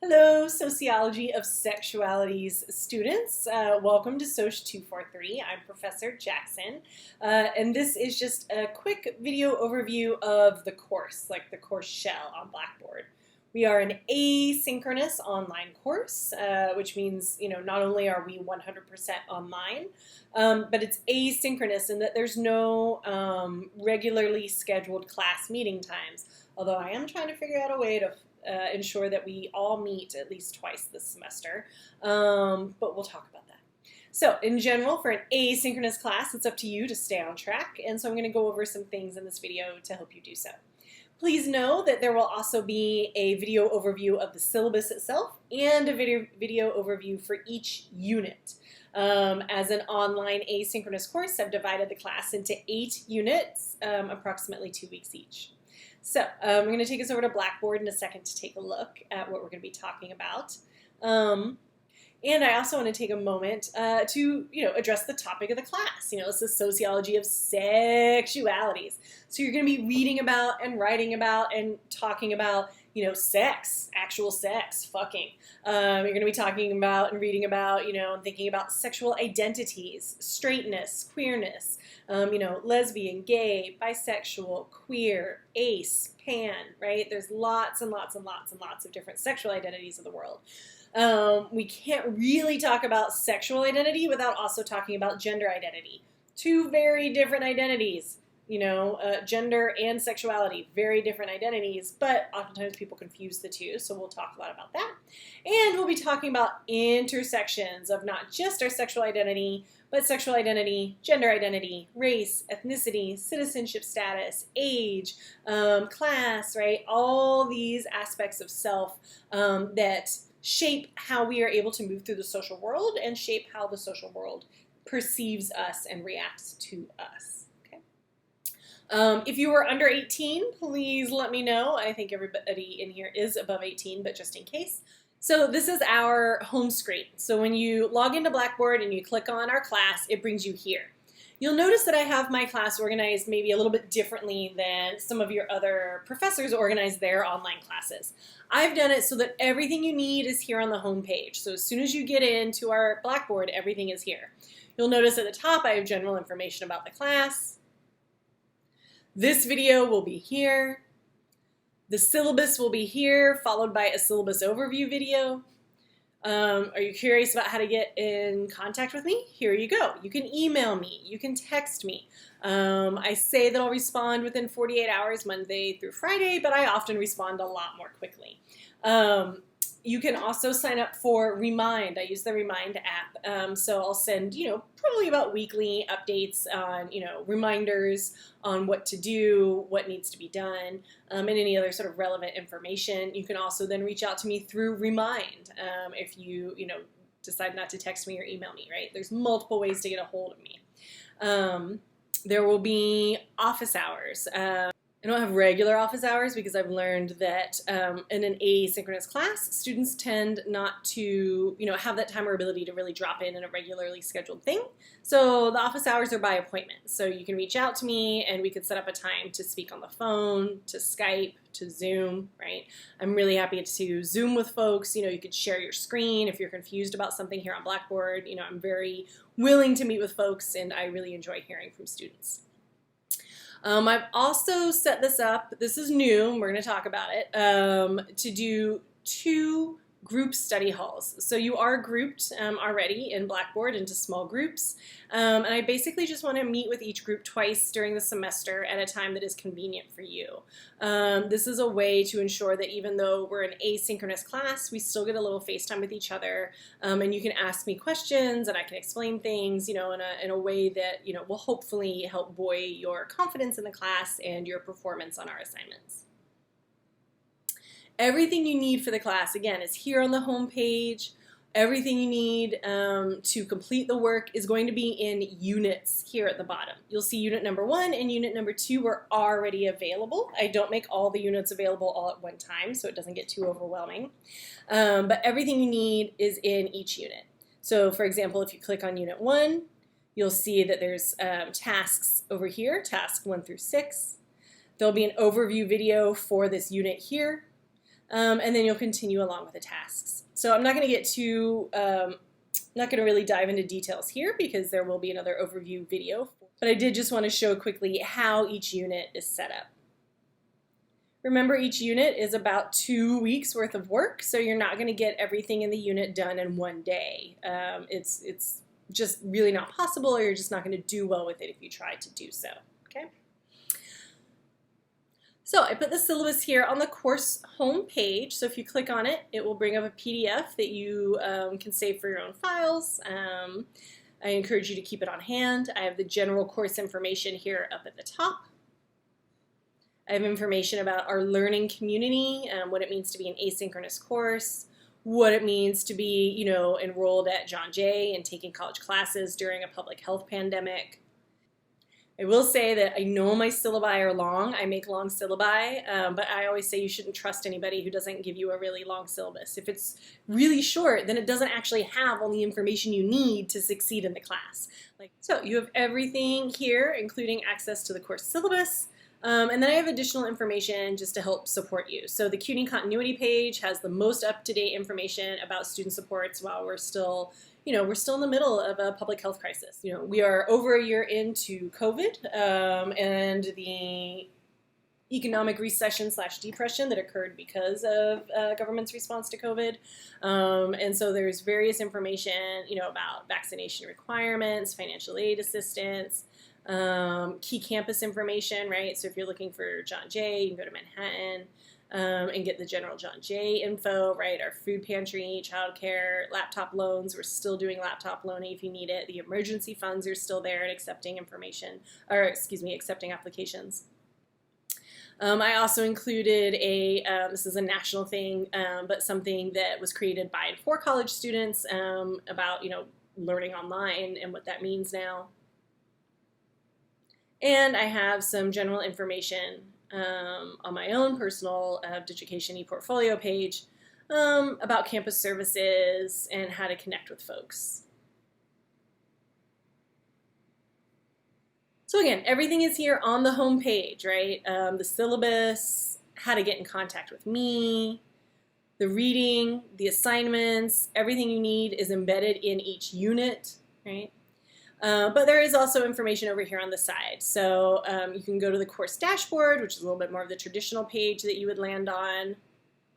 Hello, Sociology of Sexualities students. Welcome to SOC 243. I'm Professor Jackson, and this is just a quick video overview of the course, like the course shell on Blackboard. We are an asynchronous online course, which means, not only are we 100% online, but it's asynchronous in that there's no regularly scheduled class meeting times, although I am trying to figure out a way to ensure that we all meet at least twice this semester, but we'll talk about that. So in general, for an asynchronous class, it's up to you to stay on track, and so I'm going to go over some things in this video to help you do so. Please know that there will also be a video overview of the syllabus itself and a video overview for each unit. As an online asynchronous course, I've divided the class into 8 units, approximately 2 weeks each. So I'm going to take us over to Blackboard in a second to take a look at what we're going to be talking about. And I also want to take a moment to address the topic of the class. It's the sociology of sexualities. So you're going to be reading about and writing about and talking about sex, actual sex, fucking. You're going to be talking about and reading about, and thinking about sexual identities, straightness, queerness, lesbian, gay, bisexual, queer, ace, pan, right? There's lots and lots and lots and lots of different sexual identities in the world. We can't really talk about sexual identity without also talking about gender identity. Two very different identities. Gender and sexuality, very different identities, but oftentimes people confuse the two, so we'll talk a lot about that. And we'll be talking about intersections of not just our sexual identity, but sexual identity, gender identity, race, ethnicity, citizenship status, age, class, right? All these aspects of self that shape how we are able to move through the social world and shape how the social world perceives us and reacts to us. If you are under 18, please let me know. I think everybody in here is above 18, but just in case. So this is our home screen. So when you log into Blackboard and you click on our class, it brings you here. You'll notice that I have my class organized maybe a little bit differently than some of your other professors organize their online classes. I've done it so that everything you need is here on the home page. So as soon as you get into our Blackboard, everything is here. You'll notice at the top I have general information about the class. This video will be here. The syllabus will be here, followed by a syllabus overview video. Are you curious about how to get in contact with me? Here you go. You can email me. You can text me. I say that I'll respond within 48 hours, Monday through Friday, but I often respond a lot more quickly. You can also sign up for Remind. I use the Remind app, so I'll send, probably about weekly updates on, reminders on what to do, what needs to be done, and any other sort of relevant information. You can also then reach out to me through Remind if you, decide not to text me or email me, right? There's multiple ways to get a hold of me. There will be office hours. I don't have regular office hours because I've learned that in an asynchronous class, students tend not to, have that time or ability to really drop in a regularly scheduled thing. So the office hours are by appointment. So you can reach out to me and we could set up a time to speak on the phone, to Skype, to Zoom, right? I'm really happy to Zoom with folks. You could share your screen if you're confused about something here on Blackboard. I'm very willing to meet with folks and I really enjoy hearing from students. I've also set this up, this is new, we're going to talk about it, to do 2 group study halls. So you are grouped already in Blackboard into small groups, and I basically just want to meet with each group twice during the semester at a time that is convenient for you. This is a way to ensure that even though we're an asynchronous class, we still get a little FaceTime with each other, and you can ask me questions and I can explain things, in a way that, will hopefully help buoy your confidence in the class and your performance on our assignments. Everything you need for the class, again, is here on the home page. Everything you need to complete the work is going to be in units here at the bottom. You'll see unit number 1 and unit number 2 are already available. I don't make all the units available all at one time, so it doesn't get too overwhelming. But everything you need is in each unit. So, for example, if you click on unit 1, you'll see that there's tasks over here, tasks 1 through 6. There'll be an overview video for this unit here. and then you'll continue along with the tasks. So I'm not going to get too, not going to really dive into details here because there will be another overview video, but I did just want to show quickly how each unit is set up. Remember, each unit is about 2 weeks worth of work, so you're not going to get everything in the unit done in one day. It's just really not possible, or you're just not going to do well with it if you try to do so. Okay. So I put the syllabus here on the course home page. So if you click on it, it will bring up a PDF that you can save for your own files. I encourage you to keep it on hand. I have the general course information here up at the top. I have information about our learning community, what it means to be an asynchronous course, what it means to be, enrolled at John Jay and taking college classes during a public health pandemic. I will say that I know my syllabi are long. I make long syllabi, but I always say you shouldn't trust anybody who doesn't give you a really long syllabus. If it's really short, then it doesn't actually have all the information you need to succeed in the class. So you have everything here, including access to the course syllabus. And then I have additional information just to help support you. So the CUNY continuity page has the most up-to-date information about student supports while we're still in the middle of a public health crisis. We are over a year into COVID and the economic recession/depression that occurred because of government's response to COVID. And so there's various information, about vaccination requirements, financial aid assistance, key campus information, right? So if you're looking for John Jay, you can go to Manhattan and get the general John Jay info, right? Our food pantry, childcare, laptop loans. We're still doing laptop loaning if you need it. The emergency funds are still there and accepting accepting applications. I also included this is a national thing, but something that was created by and for college students about, learning online and what that means now. And I have some general information on my own personal education ePortfolio page about campus services and how to connect with folks. So again, everything is here on the home page, right? The syllabus, how to get in contact with me, the reading, the assignments, everything you need is embedded in each unit, right? But there is also information over here on the side. So you can go to the course dashboard, which is a little bit more of the traditional page that you would land on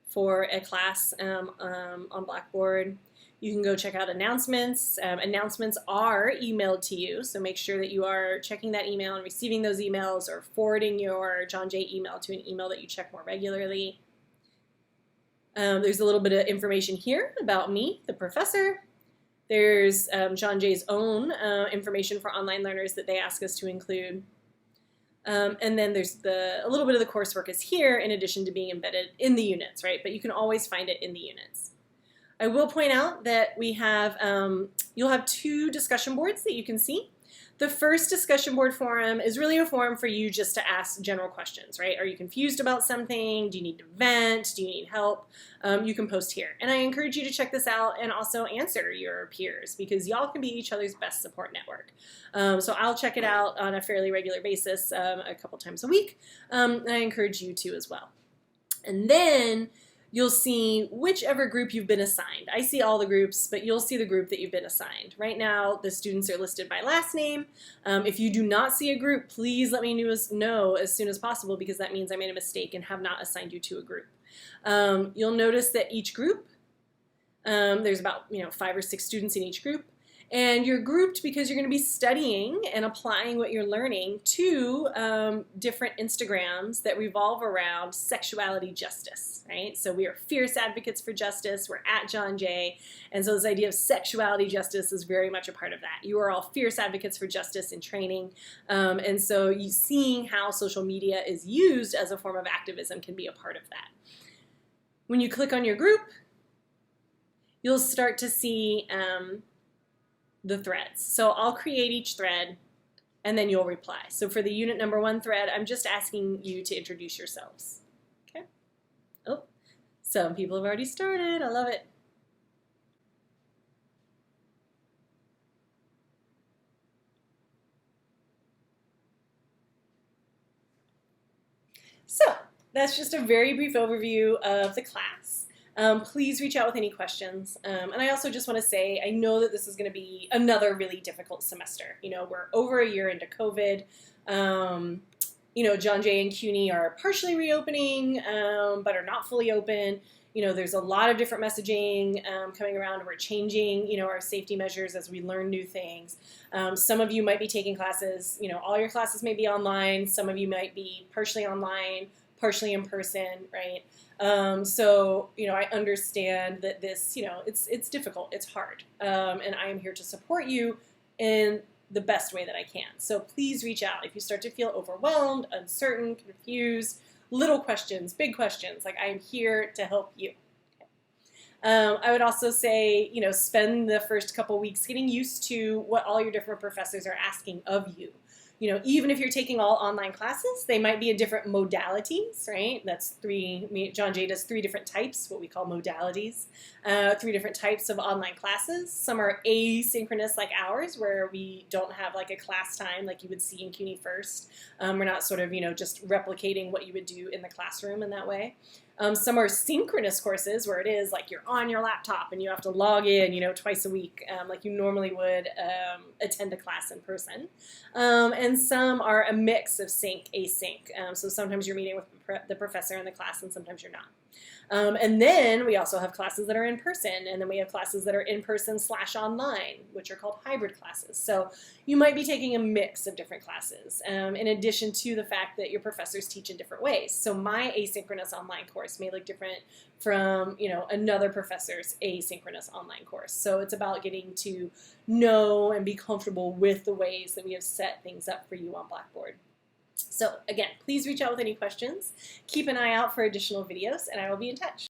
for a class on Blackboard. You can go check out announcements. Announcements are emailed to you, so make sure that you are checking that email and receiving those emails or forwarding your John Jay email to an email that you check more regularly. There's a little bit of information here about me, the professor. There's John Jay's own information for online learners that they ask us to include. And then there's a little bit of the coursework is here in addition to being embedded in the units, right? But you can always find it in the units. I will point out that we have, you'll have 2 discussion boards that you can see. The first discussion board forum is really a forum for you just to ask general questions, right? Are you confused about something? Do you need to vent? Do you need help? You can post here. And I encourage you to check this out and also answer your peers because y'all can be each other's best support network. So I'll check it out on a fairly regular basis a couple times a week. And I encourage you to as well. And then you'll see whichever group you've been assigned. I see all the groups, but you'll see the group that you've been assigned. Right now, the students are listed by last name. If you do not see a group, please let me know as soon as possible because that means I made a mistake and have not assigned you to a group. You'll notice that each group, there's about 5 or 6 students in each group. And you're grouped because you're going to be studying and applying what you're learning to different Instagrams that revolve around sexuality justice, right? So we are fierce advocates for justice. We're at John Jay. And so this idea of sexuality justice is very much a part of that. You are all fierce advocates for justice in training. And so seeing how social media is used as a form of activism can be a part of that. When you click on your group, you'll start to see the threads. So I'll create each thread and then you'll reply. So for the unit number 1 thread, I'm just asking you to introduce yourselves. Okay. Oh, some people have already started. I love it. So that's just a very brief overview of the class. Please reach out with any questions. And I also just want to say, I know that this is going to be another really difficult semester. You know, we're over a year into COVID. You know, John Jay and CUNY are partially reopening, but are not fully open. You know, there's a lot of different messaging coming around. We're changing, you know, our safety measures as we learn new things. Some of you might be taking classes, you know, all your classes may be online. Some of you might be partially online, partially in person, right? So, you know, I understand that this, you know, it's difficult, it's hard, and I am here to support you in the best way that I can. So please reach out if you start to feel overwhelmed, uncertain, confused, little questions, big questions. Like, I am here to help you. I would also say, you know, spend the first couple weeks getting used to what all your different professors are asking of you. You know, even if you're taking all online classes, they might be in different modalities, right? That's John Jay does 3 different types, what we call modalities, 3 different types of online classes. Some are asynchronous like ours, where we don't have like a class time like you would see in CUNY First. We're not sort of, you know, just replicating what you would do in the classroom in that way. Some are synchronous courses where it is like you're on your laptop and you have to log in, you know, twice a week like you normally would attend a class in person. And some are a mix of sync, async. So sometimes you're meeting with the professor in the class and sometimes you're not. And then we also have classes that are in person, and then we have classes that are in person / online, which are called hybrid classes. So you might be taking a mix of different classes, in addition to the fact that your professors teach in different ways. So my asynchronous online course may look different from, you know, another professor's asynchronous online course. So it's about getting to know and be comfortable with the ways that we have set things up for you on Blackboard. So again, please reach out with any questions. Keep an eye out for additional videos, and I will be in touch.